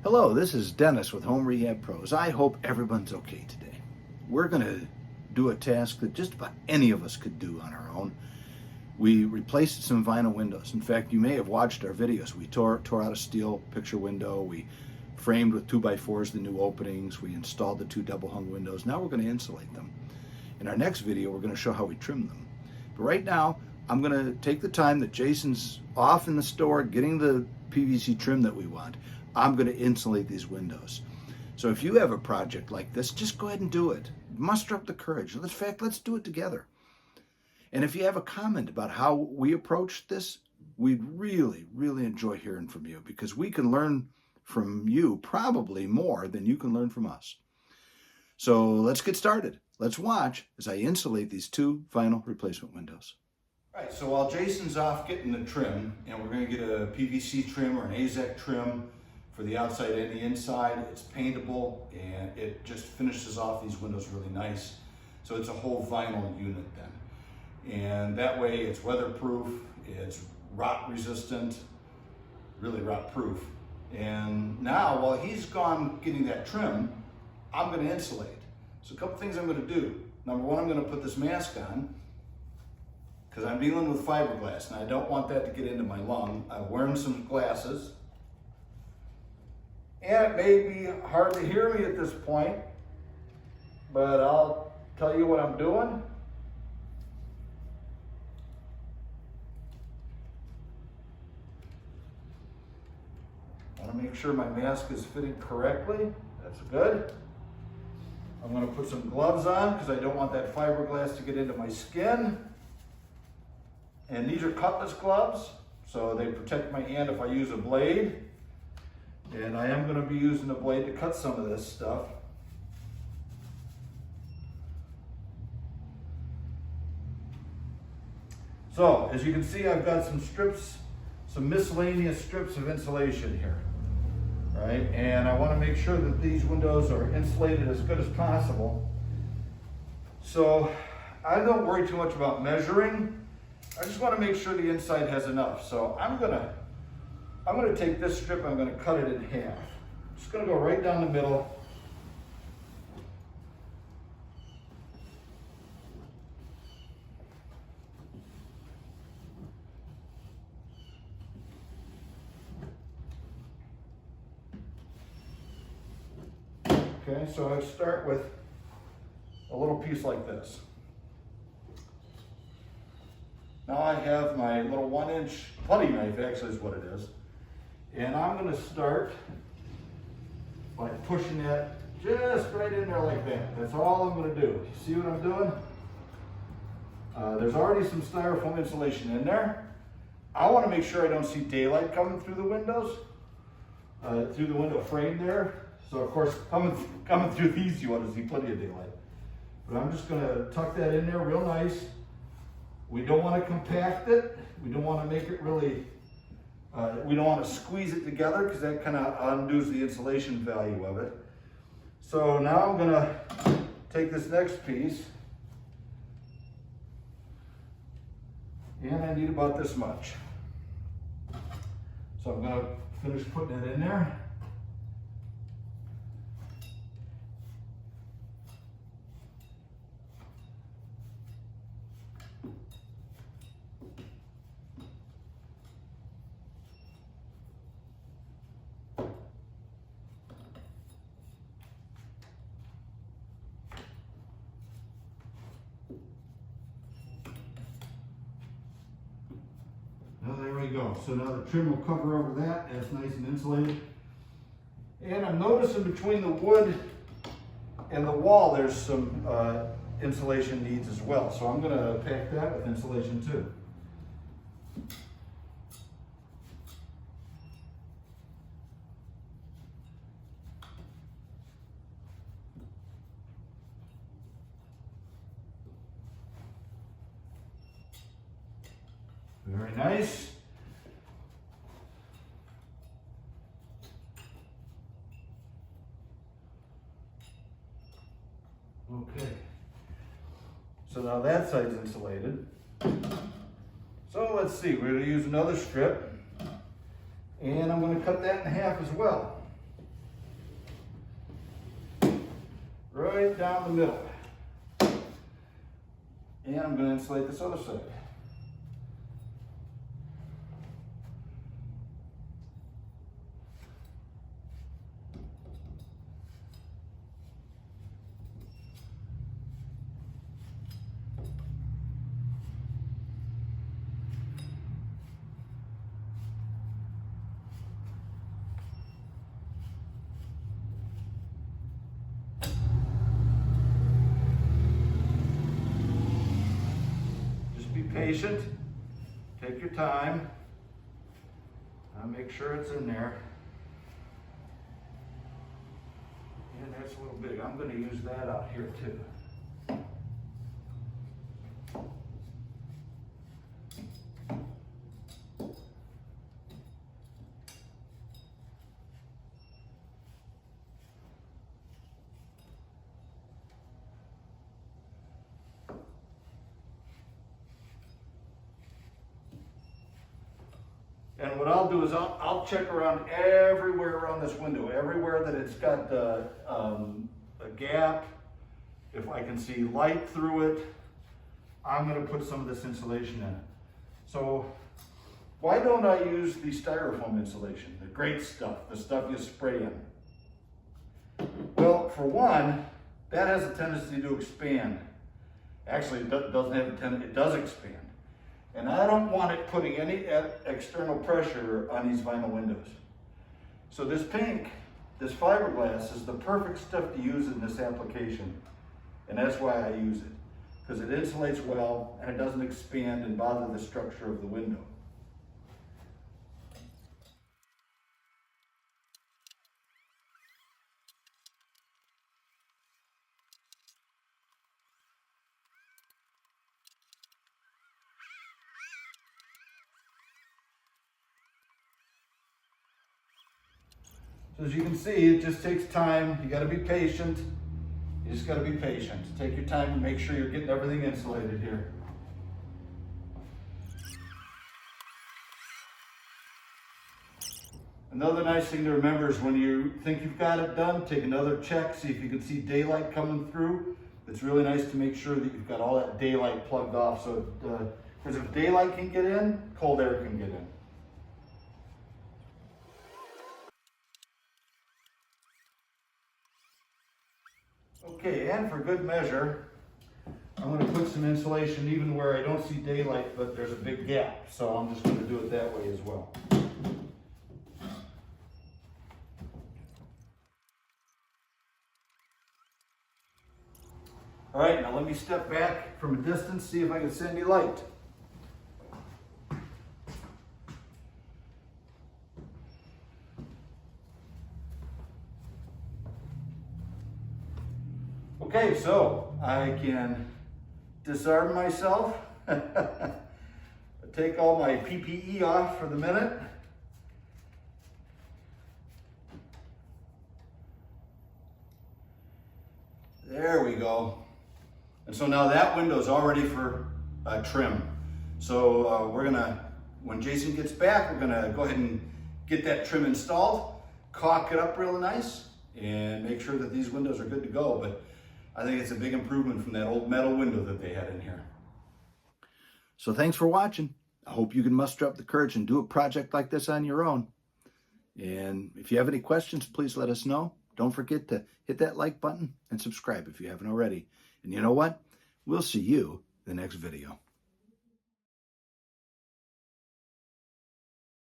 Hello, this is Dennis with Home Rehab Pros. I hope everyone's okay today. We're going to do a task that just about any of us could do on our own. We replaced some vinyl windows. In fact, you may have watched our videos. We tore out a steel picture window. We framed with 2x4s the new openings. We installed the two double hung windows. Now we're going to insulate them. In our next video, we're going to show how we trim them. But right now, I'm going to take the time that Jason's off in the store getting the PVC trim that we want. I'm going to insulate these windows. So if you have a project like this, just go ahead and do it. Muster up the courage. In fact, let's do it together. And if you have a comment about how we approach this, we'd really, really enjoy hearing from you, because we can learn from you probably more than you can learn from us. So let's get started. Let's watch as I insulate these two vinyl replacement windows. All right, so while Jason's off getting the trim, and we're going to get a PVC trim or an AZEK trim for the outside and the inside, it's paintable and it just finishes off these windows really nice. So it's a whole vinyl unit then. And that way it's weatherproof, it's rot resistant, really rot proof. And now while he's gone getting that trim, I'm going to insulate. So a couple things I'm going to do. Number one, I'm going to put this mask on because I'm dealing with fiberglass and I don't want that to get into my lung. I'm wearing some glasses. And it may be hard to hear me at this point, but I'll tell you what I'm doing. I want to make sure my mask is fitting correctly. That's good. I'm going to put some gloves on because I don't want that fiberglass to get into my skin. And these are cutlass gloves, so they protect my hand if I use a blade. And I am going to be using a blade to cut some of this stuff. So, as you can see, I've got some strips, some miscellaneous strips of insulation here. Right? And I want to make sure that these windows are insulated as good as possible. So, I don't worry too much about measuring. I just want to make sure the inside has enough. So, I'm going to take this strip, I'm going to cut it in half. I'm just going to go right down the middle. Okay, so I start with a little piece like this. Now I have my little 1-inch putty knife, actually is what it is. And I'm going to start by pushing that just right in there like that. That's all I'm going to do. You see what I'm doing? There's already some styrofoam insulation in there. I want to make sure I don't see daylight coming through the windows, through the window frame there. So of course, coming through these, you want to see plenty of daylight. But I'm just going to tuck that in there real nice. We don't want to compact it. We don't want to make it really we don't want to squeeze it together because that kind of undoes the insulation value of it. So now I'm going to take this next piece, and I need about this much. So I'm going to finish putting it in there. There we go. So now the trim will cover over that, and it's nice and insulated. And I'm noticing between the wood and the wall, there's some insulation needs as well. So I'm going to pack that with insulation too. Very nice. Okay. So now that side's insulated. So let's see, we're going to use another strip, and I'm going to cut that in half as well. right down the middle. And I'm going to insulate this other side. Be patient, take your time, make sure it's in there. And that's a little big. I'm going to use that out here too. And what I'll do is I'll check around everywhere around this window, everywhere that it's got a gap. If I can see light through it, I'm going to put some of this insulation in it. So why don't I use the styrofoam insulation, the great stuff, the stuff you spray in? Well, for one, that has a tendency to expand. Actually, it doesn't have a tendency, it does expand. And I don't want it putting any external pressure on these vinyl windows. So this pink, this fiberglass is the perfect stuff to use in this application. And that's why I use it. Because it insulates well and it doesn't expand and bother the structure of the window. So as you can see, it just takes time. You got to be patient. You just got to be patient. Take your time and make sure you're getting everything insulated here. Another nice thing to remember is when you think you've got it done, take another check, see if you can see daylight coming through. It's really nice to make sure that you've got all that daylight plugged off, so because if daylight can get in, cold air can get in. Okay, and for good measure, I'm going to put some insulation even where I don't see daylight, but there's a big gap. So I'm just going to do it that way as well. All right, now let me step back from a distance, see if I can see any light. Okay, so I can disarm myself, take all my PPE off for the minute. There we go. And so now that window is all ready for trim. So we're gonna, when Jason gets back, we're gonna go ahead and get that trim installed, caulk it up real nice, and make sure that these windows are good to go. But I think it's a big improvement from that old metal window that they had in here. So thanks for watching. I hope you can muster up the courage and do a project like this on your own. And if you have any questions, please let us know. Don't forget to hit that like button and subscribe if you haven't already. And you know what? We'll see you in the next video.